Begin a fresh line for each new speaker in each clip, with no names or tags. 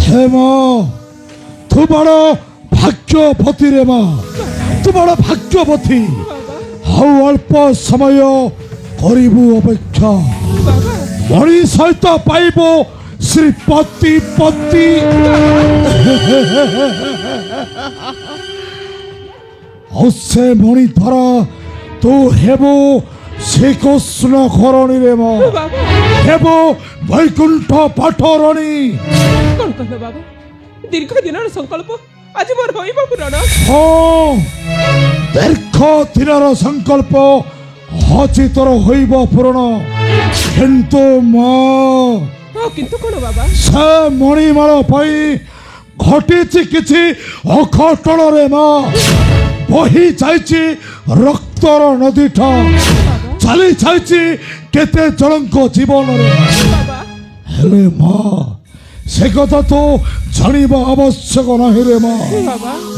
हे माँ तू बड़ भाग्यवती रे माँ तू बड़ भाग्यवती हाउ अल्प समय करिबु अपेक्षा मणि सहित पाइबो श्रीपति पति से मणि धरा तू हेबो श्रीकृष्ण घरणी रे माँ हेबो वैकुंठ पाठरणी
कौन कहले बाबा दीर्घ दिन संकल्प आज मोर होइबो पूरण
हाँ दीर्घ दिन संकल्प हची तोर होइबो पूर्ण किंतु माँ
किंतु कौन बाबा
से मणिमाल पाई घटी किछि अघटन रे माँ बही जाइछि रक्तर नदीटा चली जाइछि केते जनक जीवन रे हेले माँ से कथा तो जानिबा आवश्यक नहीं रे माँ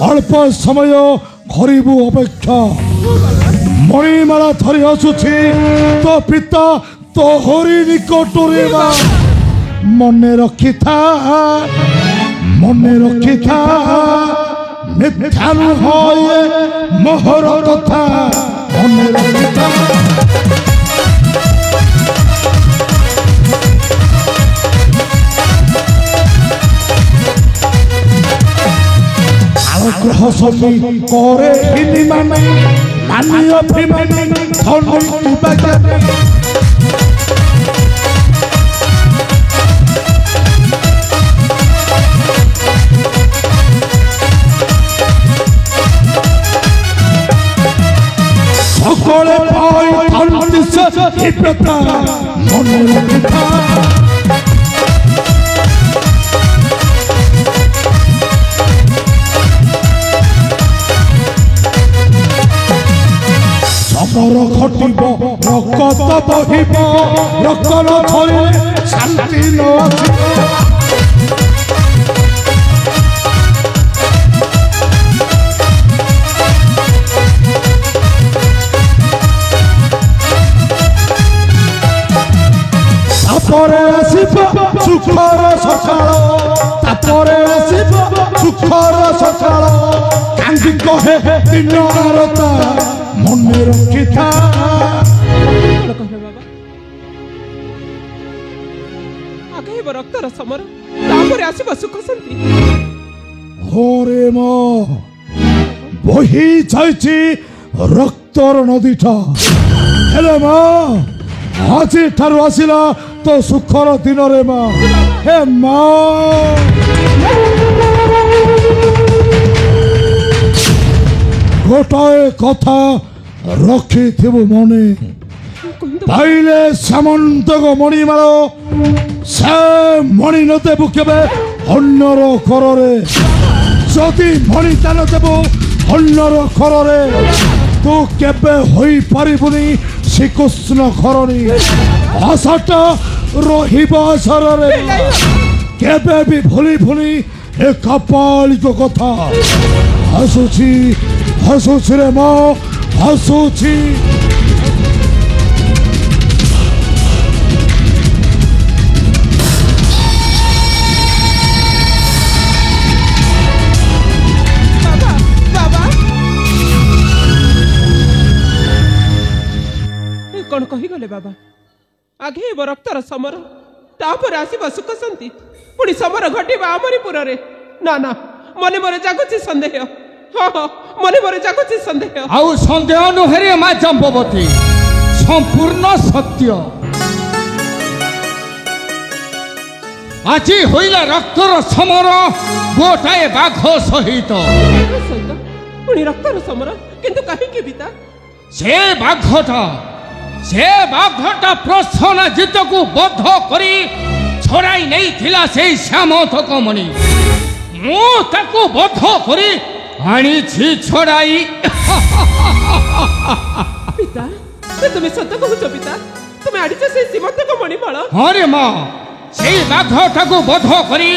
अल्प समय करिबु अपेक्षा मणिमाला धरी आसुछि तो पिता तो हरि निकट रे माँ मने रखी था मिथ्या नुहे मोहर कथा मने रखी था आग्रह समी करे हिनी माने मानी अभिमानी धन बाजारे সকলে পাই ধনদিশা হিপ্রতা মনে রক্ষা সমর ঘটিব রক্ত বহিব রক্তর ছড়ে শান্তি ন तापरे आसिब सुखर सकाळ तापरे आसिब सुखर सकाळ कांदी कहे दिन आरता मने रखी था
आगे रक्तर समर तापरे आसिब सुख शांति
होरे माँ बही जाइछि रक्तर नदीटा हेले माँ आज ठारू आसिला तो सुखर दिन रे माँ हे माँ गोटाए कथा रखी थिबु मने पाइले सामंतक मणिमाल से मणि न देबु केबे अन्यर घररे जदि मणि दान देबु अन्यर घररे तू केबे होई पारिबुनी श्रीकृष्ण घरणी आशाटा रहिबा आशारे केबे भी भूली भूली ए कपालिक कथा हसुछि हसुछि रे माँ हसुछि
कौन कही गले बाबा आगे रक्तर समर तापर आसीबा सुख शांति पुणी समर घटिबा आमरीपुर रे ना ना मने मरे जागुछि संदेह हाँ मने मरे जागुछि संदेह
आउ संदेह नुहरे माँ जम्बवती संपूर्ण सत्य আজি হইলা রক্তর সমর গোটাଏ বাঘ সহিত
পুଣି রক্তর সমর কিন্তু কাহিকি পিতা
ସେ ବାଘଟା ପ୍ରସନ୍ନ ଜିତକୁ ବଦ୍ଧ କରି ଛଡ଼ାଇ ନେଇଥିଲା ସେଇ ଶ୍ୟାମନ୍ତକ ମଣି ମୁଁ ତାକୁ ବଦ୍ଧ କରି ଆଣିଛି ଛଡ଼ାଇ
ପିତା তুমি সত্য কହୁଛ পিতা তুমি আনিছ সেই শ্যামন্তক মଣି মাଳ
ହଁ ରେ ମା ସେଇ ବାଘଟାକୁ ବଦ୍ଧ କରି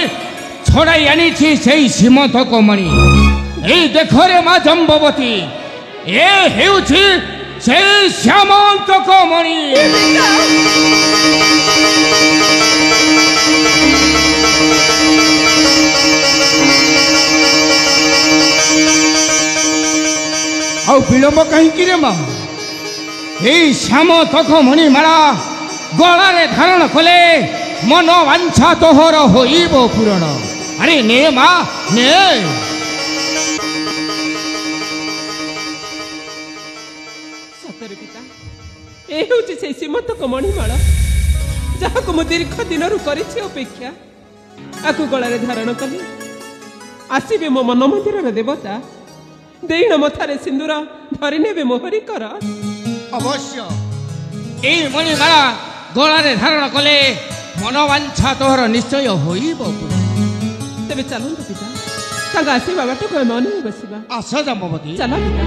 ଛଡ଼ାଇ ଆଣିଛି ସେଇ ଶ୍ୟାମନ୍ତକ ମଣି ଏଇ ଦେଖରେ ମା ଜମ୍ବବତୀ ଏ ହେଉଛି সেই শ্যামন্তক মণি ଆଉ ବିଳମ୍ବ କାହିଁକି ରେ ମା ଏଇ ଶ୍ୟାମ ତକ ମଣିମାଳା ଗଳାରେ ଧାରଣ କଲେ ମନ ବାଞ୍ଛା ତୋହର ହୋଇବ ପୂରଣ। ଆରେ ନେ ମା ନେ।
ସତରେ ପିତା ଏ ହେଉଛି ସେଇ ସୀମନ୍ତକ ମଣିମାଳ ଯାହାକୁ ମୁଁ ଦୀର୍ଘ ଦିନରୁ କରିଛି ଅପେକ୍ଷା। ଆକୁ ଗଳାରେ ଧାରଣ କଲି ଆସିବେ ମୋ ମନ ମନ୍ଦିରର ଦେବତା ଦେଇଣ ମଥାରେ ସିନ୍ଦୁର ଧରି ନେବେ ମୋହରି କର।
ଅବଶ୍ୟ ଏଇ ମଣିମାଳା ଗଳାରେ ଧାରଣ କଲେ ମନବାଞ୍ଛା ତୋହର ନିଶ୍ଚୟ ହୋଇବ।
ତେବେ ଚାଲନ୍ତୁ ପିତା ତାଙ୍କ ଆସିବା ବାଟକୁ ଆମେ ଅନେଇ ବସିବା।
ଆସ ଜାମ୍ବବତୀ
ଚାଲ ପିତା।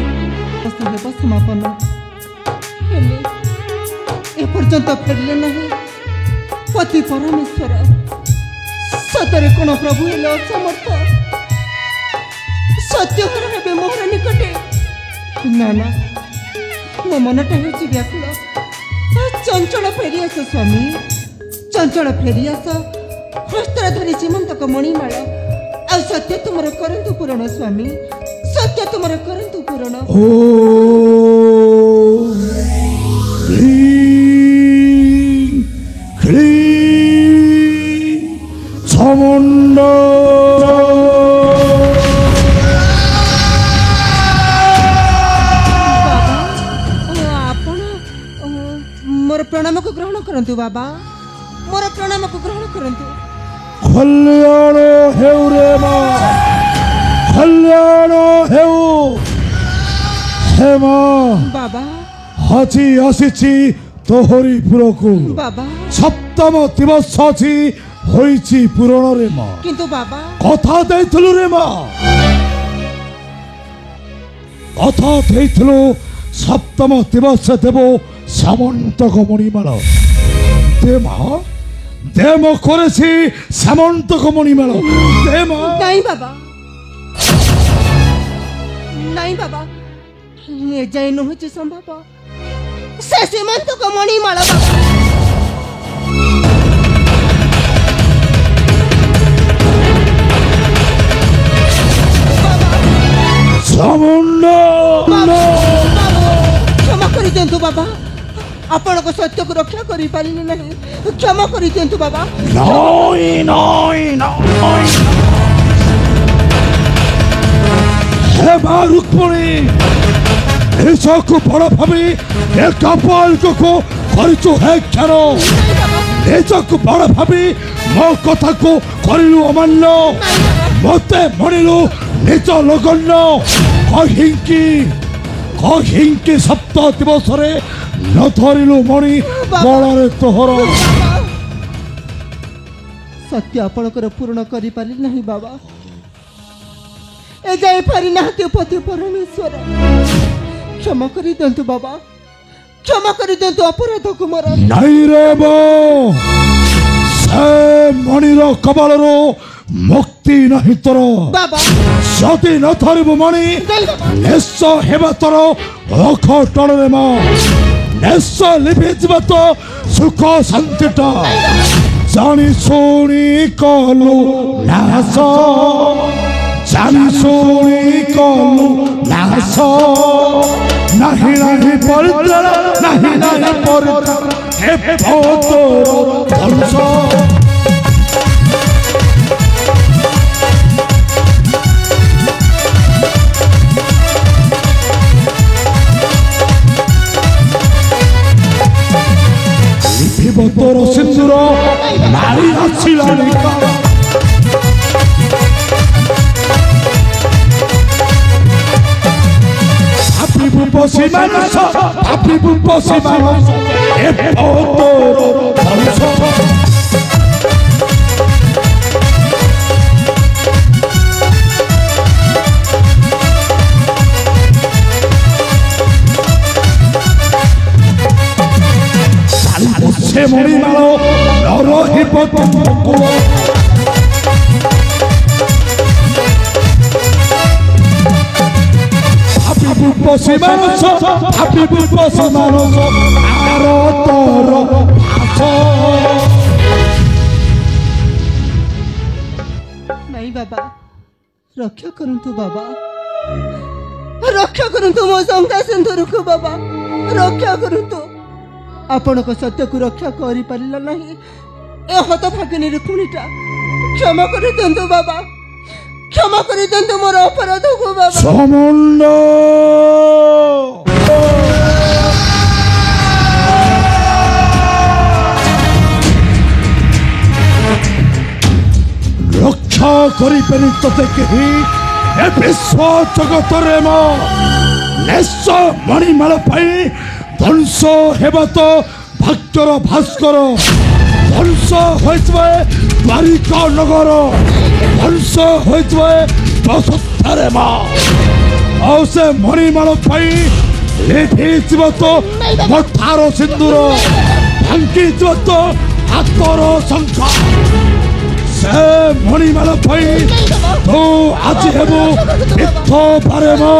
ହେବ ସମାପନ ହେଲେ ଏପର୍ଯ୍ୟନ୍ତ ଫେରିଲେ ନାହିଁ ପତି ପରମେଶ୍ୱର। ସତରେ କ'ଣ ପ୍ରଭୁ ହେଲେ ଅସମର୍ଥ? ସତ୍ୟକର ହେବେ ମୋହର ନିକଟେ? ନା ନା ମୋ ମନଟା ହେଉଛି ବ୍ୟାକୁଳ। ଚଞ୍ଚଳ ଫେରିଆସ ସ୍ୱାମୀ, ଚଞ୍ଚଳ ଫେରିଆସ। ହସ୍ତରେ ଧରି ସୀମନ୍ତକ ମଣିମାଳ ଆଉ ସତ୍ୟ ତୁମର କରନ୍ତୁ ପୂରଣ ସ୍ୱାମୀ, ସତ୍ୟ ତୁମର କରନ୍ତୁ ପୂରଣ।
ଓ ସମୁଣ୍ଡ
ଆପଣ ମୋର ପ୍ରଣାମକୁ ଗ୍ରହଣ କରନ୍ତୁ ବାବା, ମୋର ପ୍ରଣାମକୁ ଗ୍ରହଣ କରନ୍ତୁ।
କଲ୍ୟାଣ ହେଉ ରେ ମା, କଲ୍ୟାଣ ହେଉ। ହେ ମା
ବାବା
ଆଜି ଆସିଛି ତୋହରି ପୁରକୁ।
ବାବା
ସପ୍ତମ ଦିବସ ଅଛି ହୋଇଛି ପୂରଣରେ ମା।
କିନ୍ତୁ ବାବା
କଥା ଦେଇଥିଲୁ ରେ ମା, କଥା ଦେଇଥିଲୁ ସପ୍ତମ ଦିବସ ଦେବ ସାମନ୍ତକ ମଣିମାଳ। ଦେ ମା ଦେ ମୋ କରେছি ସାମନ୍ତକ ମଣିମାଳ ଦେ ମା।
ନାଇଁ ବାବା, ନାଇଁ ବାବା, ଏ ଯାଇ ନୁହଁଛି ସମ୍ଭବ। ସେ ସୀମନ୍ତକ ମଣିମାଳ ବାବା।
ସମୁଣ୍ଡ
କ୍ଷମା କରିଦିଅନ୍ତୁ ବାବା, ଆପଣଙ୍କ ସତ୍ୟକୁ ରକ୍ଷା କରିପାରିଲି ନାହିଁ, କ୍ଷମା କରିଦିଅନ୍ତୁ ବାବା।
ନଇ ନଇ ନଇ ହେ ମା ରୁକ୍ମଣୀ, ନିଜକୁ ବଡ଼ ଭାବି ଏ କାପାଳିକକୁ କରିଛୁ ହେ କ୍ଷର। ନିଜକୁ ବଡ଼ ଭାବି ମୋ କଥାକୁ କରିଲୁ ଅମାନ୍ୟ, ମତେ ମଣିଲୁ ନିଜ ଲଗନ୍ନ। କହିଙ୍କି ସପ୍ତ ଦିବସରେ ନ ଧରିଲୁ ମଣି ଗଳାରେ ତୋହର।
ସତ୍ୟ ଆପଣଙ୍କର ପୂରଣ କରିପାରିଲି ନାହିଁ ବାବା, ଏ ଯାଇ ପାରିନାହାନ୍ତି ପତି ପରମେଶ୍ୱର। କ୍ଷମା କରିଦିଅନ୍ତୁ ବାବା, କ୍ଷମା କରିଦିଅନ୍ତୁ ଅପରାଧକୁ ମୋର।
ନାଇଁ ରେ ବୋ, ସେ ମଣିର କବାଳରୁ ମୁକ୍ତି ନାହିଁ ତୋର।
ବାବା
ଯଦି ନ ଧରିବୁ ମଣି ନିଶ୍ଚୟ ହେବା ତୋର ଅଘଟଣରେ ମା। ନିଶ୍ଚୟ ଲିଭିଯିବ ତ ସୁଖ ଶାନ୍ତିଟା। ଜାଣି ଶୁଣି କଲୁ ନାଶ, ଜାଣି ଶୁଣି କଲୁ ନାଶ। ନାହିଁ ନାହିଁ ପରିତ୍ରାଣ, ନାହିଁ ନାହିଁ ପରିତ୍ରାଣ, ହେବ ତୋର ଧ୍ୱଂସ। ତୋର ସିନ୍ଦୁର ନାରୀ ଆସିଲାଣି। ଭାବିବୁ ପଶି ମାନସ, ଭାବିବୁ ପଶି ମାନସ, ହେବ ତୋର ଧ୍ୱଂସ। ସେ ମଣିମାଳ ନ ରହିବ ତୁମକୁ। ଭାବିବୁ ପଶି ମାନସ, ଭାବିବୁ ପଶି ମାନସ, ଆର ତୋର ଭାଷ।
ନାଇଁ ବାବା, ରକ୍ଷା କରନ୍ତୁ ବାବା, रक्षा करंतु मो शंका सिंधुर को बाबा रक्षा करंतु आपण को सत्य को रक्षा करि परिला नहीं ए हतभागिनी रुक्मिणीटा क्षमा करि दंतु बाबा क्षमा करि दंतु मोर अपराध को बाबा
समंड रक्षा करि पेनि तते केही ए विश्व जगत रे म नेस मणिमाल पाई ध्वंस हेबा तो भाग्यर भास्कर ध्वंस होइतबे द्वारिका नगर ध्वंस होइतबे बसुधारे मा औ से मणिमाल पाई लेभिथिब तो मथार सिंदूर भांगिथिब तो हातर शंख से मणिमाल पाई तो आज हेबो वित्थ पारे मा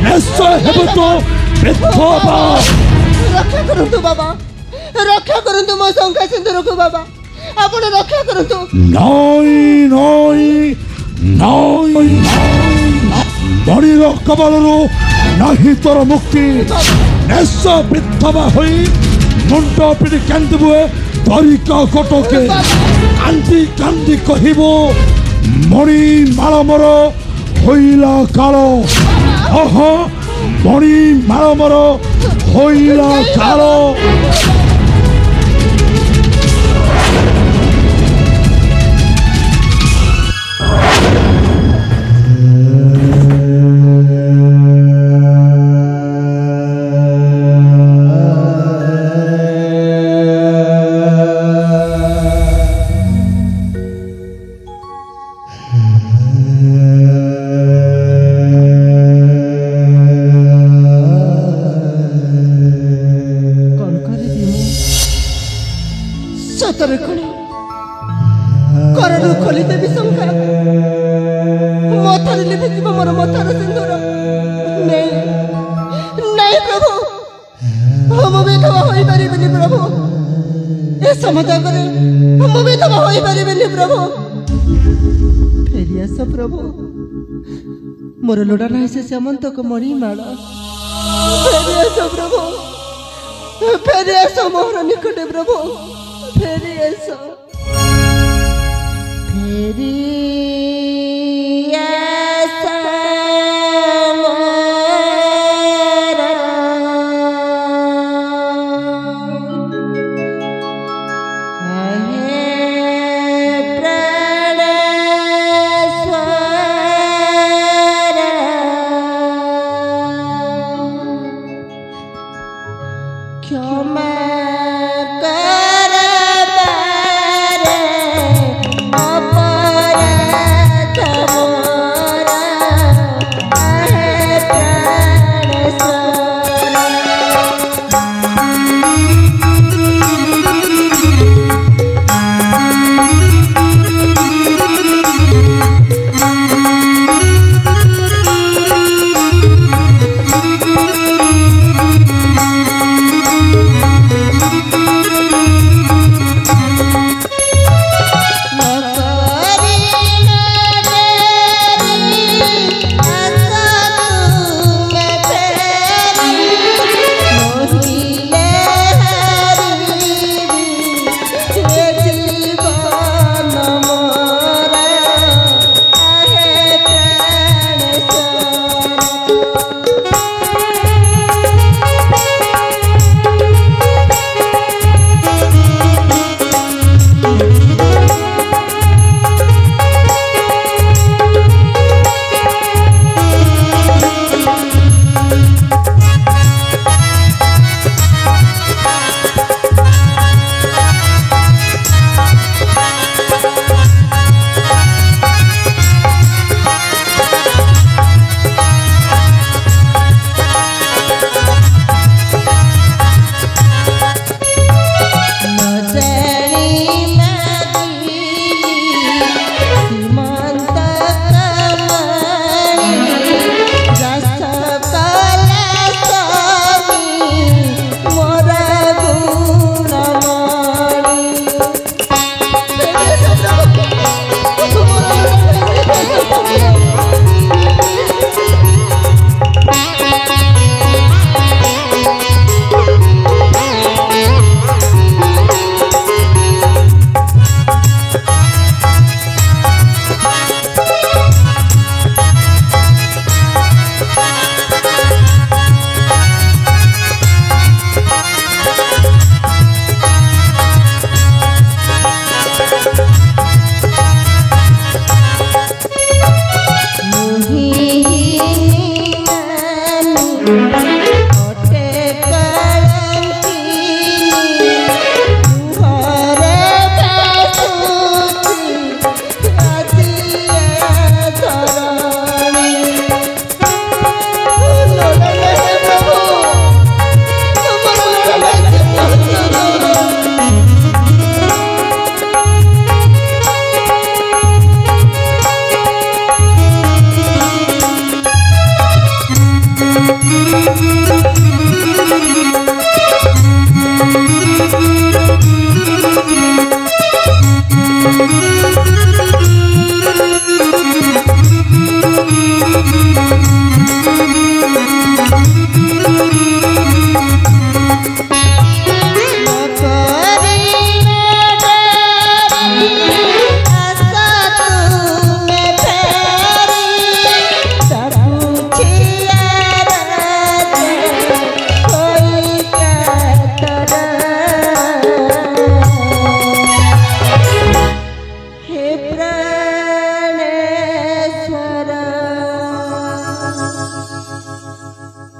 नेस हेबो तो वित्थ बा
रक्षा करंतु बाबा रक्षा करंतु मो शंका सिंधुर को बाबा आपण रक्षा करंतु
नई नई नई मणिर कबलरू नहीं तोर मुक्ति नेस विधवा होई मुंड पिटी कांदबुए द्वारिका कटके कांदी कांदी कहिबो मणि माल मोर होइला काल अह मणि माल मोर होइला काल
सतरे खणी करनु खोली देवी शंका मथारे लिभिजिब मोर मथार सिंदूर नहीं नहीं प्रभु हम विधवा होई परिबेनी प्रभु ए समाज करे हम विधवा होई परिबेनी प्रभु फेरी आस प्रभु मोर लोड़ा नहीं से श्यामंत को मणि माला फेरी आस प्रभु फेरी आस मोहर निकटे प्रभु फेरी आस फेरी आस क्षमा कर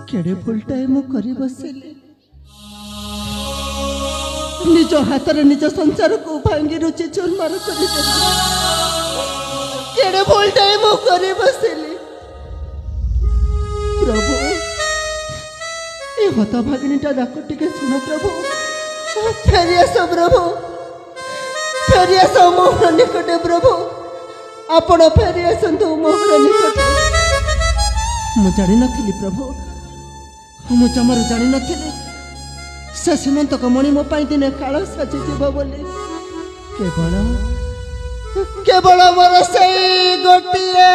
केड़े भूलटाए मु करी बसिली निज हाथ रे निज संसार को भांगी रुचि चुरमार कर केड़े भूलटाए मु करी बसिली प्रभु ये हता भागिनीटा डाक टिके सुनो प्रभु फेरी आस प्रभु फेरी आस मोहर निकटे प्रभु आपण फेरी आसतु मोहर निकटे मु जानी नथिली प्रभु मु जमार जानी नथिली से सीमंतक मणि मो पाई दिने काल साजिଯିବ ବୋଲି केवल मोर से गोटिए